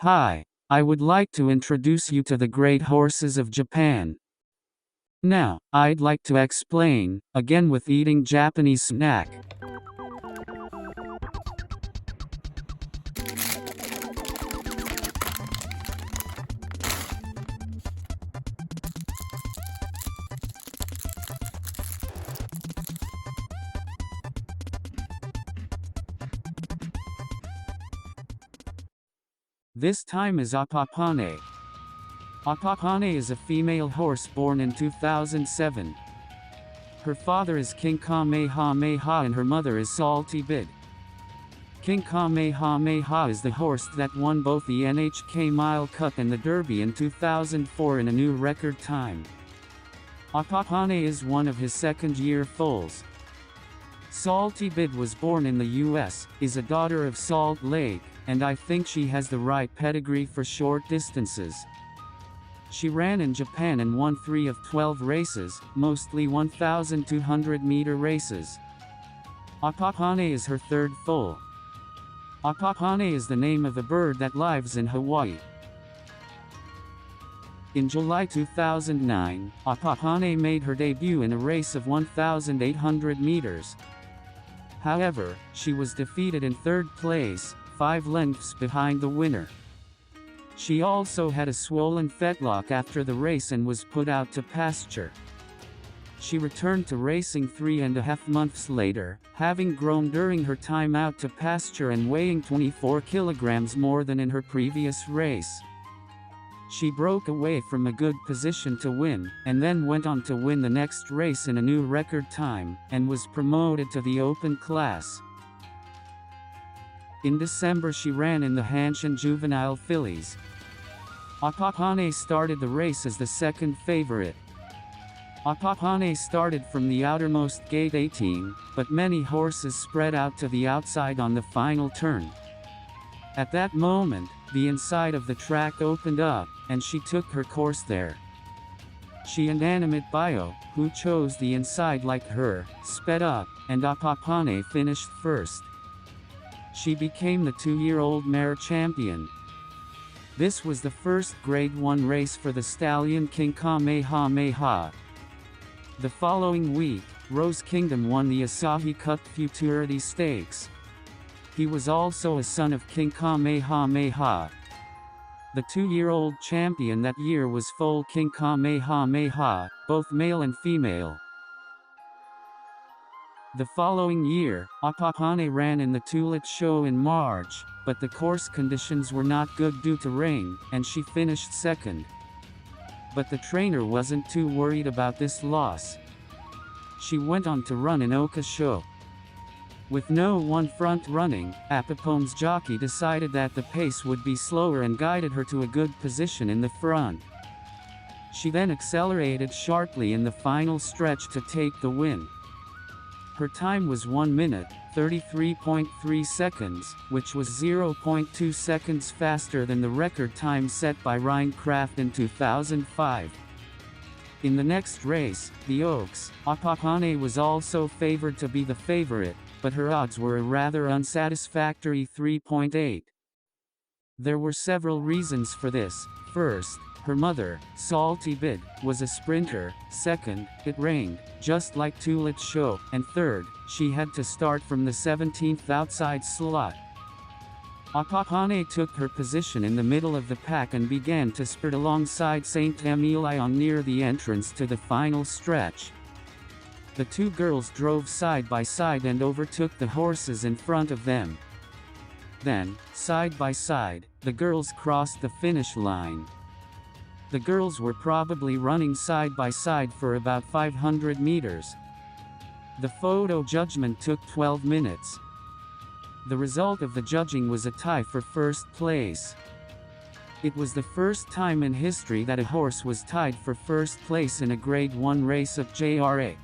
Hi, I would like to introduce you to the great horses of Japan. Now, I'd like to explain, again with eating Japanese snack. This time is Apapane. Apapane is a female horse born in 2007. Her father is King Kamehameha and her mother is Salty Bid. King Kamehameha is the horse that won both the NHK Mile Cup and the Derby in 2004 in a new record time. Apapane is one of his second-year foals. Salty Bid was born in the US, is a daughter of Salt Lake, and I think she has the right pedigree for short distances. She ran in Japan and won 3 of 12 races, mostly 1,200-meter races. Apapane is her third foal. Apapane is the name of a bird that lives in Hawaii. In July 2009, Apapane made her debut in a race of 1,800 meters. However, she was defeated in third place, 5 lengths behind the winner. She also had a swollen fetlock after the race and was put out to pasture. She returned to racing 3.5 months later, having grown during her time out to pasture and weighing 24 kilograms more than in her previous race. She broke away from a good position to win, and then went on to win the next race in a new record time, and was promoted to the open class. In December she ran in the Hanshin Juvenile Fillies. Apapane started the race as the second favorite. Apapane started from the outermost gate 18, but many horses spread out to the outside on the final turn. At that moment, the inside of the track opened up, and she took her course there. She and Animate Bio, who chose the inside like her, sped up, and Apapane finished first. She became the 2-year-old mare champion. This was the first Grade 1 race for the stallion King Kamehameha. The following week, Rose Kingdom won the Asahi Cup Futurity Stakes. He was also a son of King Kamehameha. The 2-year-old champion that year was foal King Kamehameha, both male and female. The following year, Apapane ran in the Tulip Show in March, but the course conditions were not good due to rain, and she finished second. But the trainer wasn't too worried about this loss. She went on to run in Oka Show. With no one front running, Apapane's jockey decided that the pace would be slower and guided her to a good position in the front. She then accelerated sharply in the final stretch to take the win. Her time was 1 minute, 33.3 seconds, which was 0.2 seconds faster than the record time set by Ryan Kraft in 2005. In the next race, the Oaks, Apapane was also favored to be the favorite, but her odds were a rather unsatisfactory 3.8. There were several reasons for this. First, her mother, Salty Bid, was a sprinter. Second, it rained, just like Tulip Show. And third, she had to start from the 17th outside slot. Apapane took her position in the middle of the pack and began to sprint alongside St. Emilion near the entrance to the final stretch. The two girls drove side by side and overtook the horses in front of them. Then, side by side, the girls crossed the finish line. The girls were probably running side by side for about 500 meters. The photo judgment took 12 minutes. The result of the judging was a tie for first place. It was the first time in history that a horse was tied for first place in a Grade 1 race of JRA.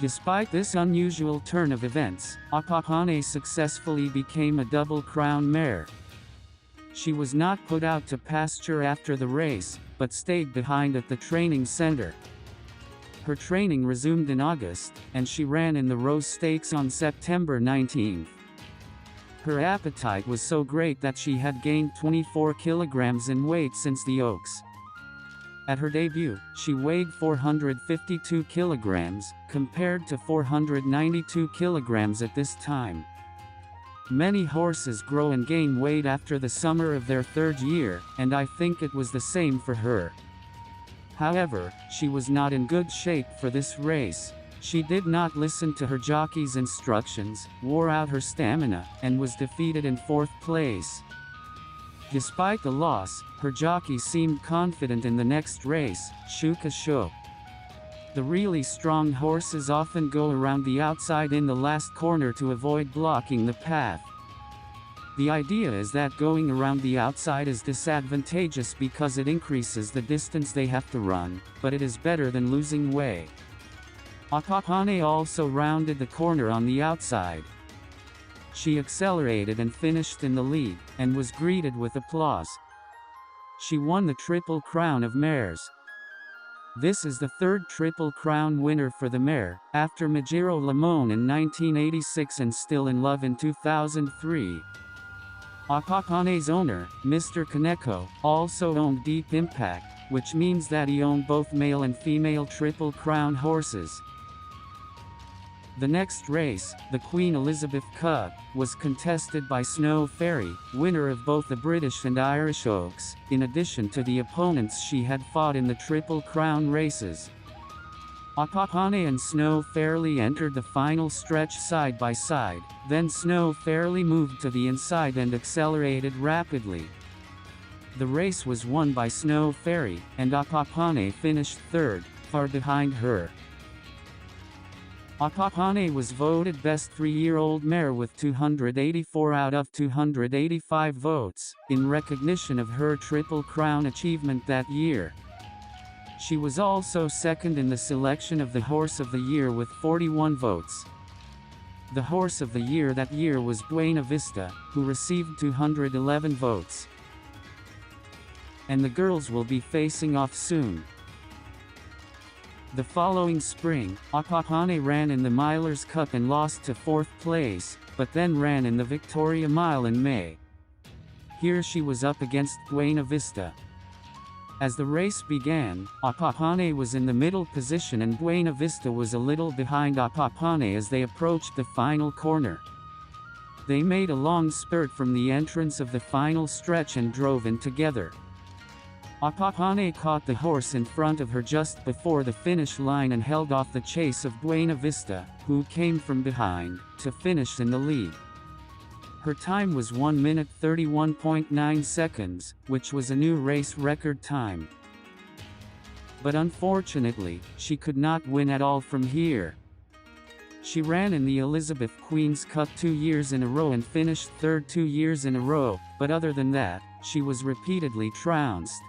Despite this unusual turn of events, Apapane successfully became a Double Crown mare. She was not put out to pasture after the race, but stayed behind at the training center. Her training resumed in August, and she ran in the Rose Stakes on September 19. Her appetite was so great that she had gained 24 kilograms in weight since the Oaks. At her debut, she weighed 452 kilograms, compared to 492 kilograms at this time. Many horses grow and gain weight after the summer of their third year, and I think it was the same for her. However, she was not in good shape for this race. She did not listen to her jockey's instructions, wore out her stamina, and was defeated in fourth place. Despite the loss, her jockey seemed confident in the next race, Shuka Show. The really strong horses often go around the outside in the last corner to avoid blocking the path. The idea is that going around the outside is disadvantageous because it increases the distance they have to run, but it is better than losing way. Apapane also rounded the corner on the outside. She accelerated and finished in the lead, and was greeted with applause. She won the Triple Crown of Mares. This is the third Triple Crown winner for the mare, after Majiro Limon in 1986 and Still in Love in 2003. Apapane's owner, Mr. Kaneko, also owned Deep Impact, which means that he owned both male and female Triple Crown horses. The next race, the Queen Elizabeth Cup, was contested by Snow Fairy, winner of both the British and Irish Oaks, in addition to the opponents she had fought in the Triple Crown races. Apapane and Snow Fairly entered the final stretch side by side, then Snow Fairly moved to the inside and accelerated rapidly. The race was won by Snow Fairy, and Apapane finished third, far behind her. Apapane was voted best 3-year-old mare with 284 out of 285 votes, in recognition of her Triple Crown achievement that year. She was also second in the selection of the Horse of the Year with 41 votes. The Horse of the Year that year was Buena Vista, who received 211 votes. And the girls will be facing off soon. The following spring, Apapane ran in the Milers Cup and lost to 4th place, but then ran in the Victoria Mile in May. Here she was up against Buena Vista. As the race began, Apapane was in the middle position and Buena Vista was a little behind Apapane as they approached the final corner. They made a long spurt from the entrance of the final stretch and drove in together. Apapane caught the horse in front of her just before the finish line and held off the chase of Buena Vista, who came from behind, to finish in the lead. Her time was 1 minute 31.9 seconds, which was a new race record time. But unfortunately, she could not win at all from here. She ran in the Elizabeth Queen's Cup 2 years in a row and finished third 2 years in a row, but other than that, she was repeatedly trounced.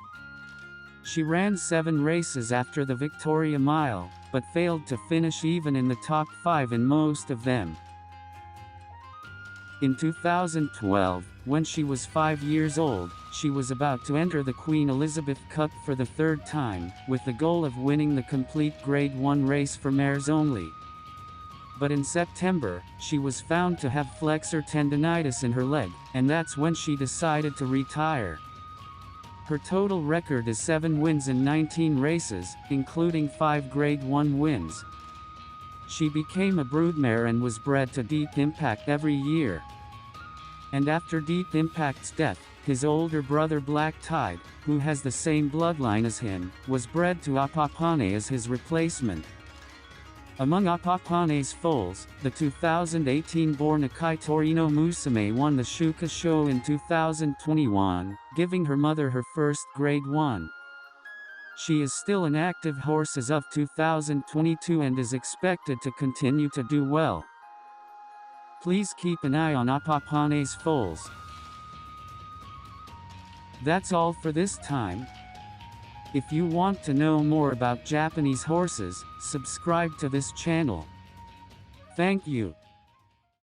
She ran 7 races after the Victoria Mile, but failed to finish even in the top 5 in most of them. In 2012, when she was 5 years old, she was about to enter the Queen Elizabeth Cup for the 3rd time, with the goal of winning the complete Grade 1 race for mares only. But in September, she was found to have flexor tendonitis in her leg, and that's when she decided to retire. Her total record is 7 wins in 19 races, including 5 Grade 1 wins. She became a broodmare and was bred to Deep Impact every year. And after Deep Impact's death, his older brother Black Tide, who has the same bloodline as him, was bred to Apapane as his replacement. Among Apapane's foals, the 2018-born Akai Torino Musume won the Shuka Show in 2021, giving her mother her first Grade 1. She is still an active horse as of 2022 and is expected to continue to do well. Please keep an eye on Apapane's foals. That's all for this time. If you want to know more about Japanese horses, subscribe to this channel. Thank you.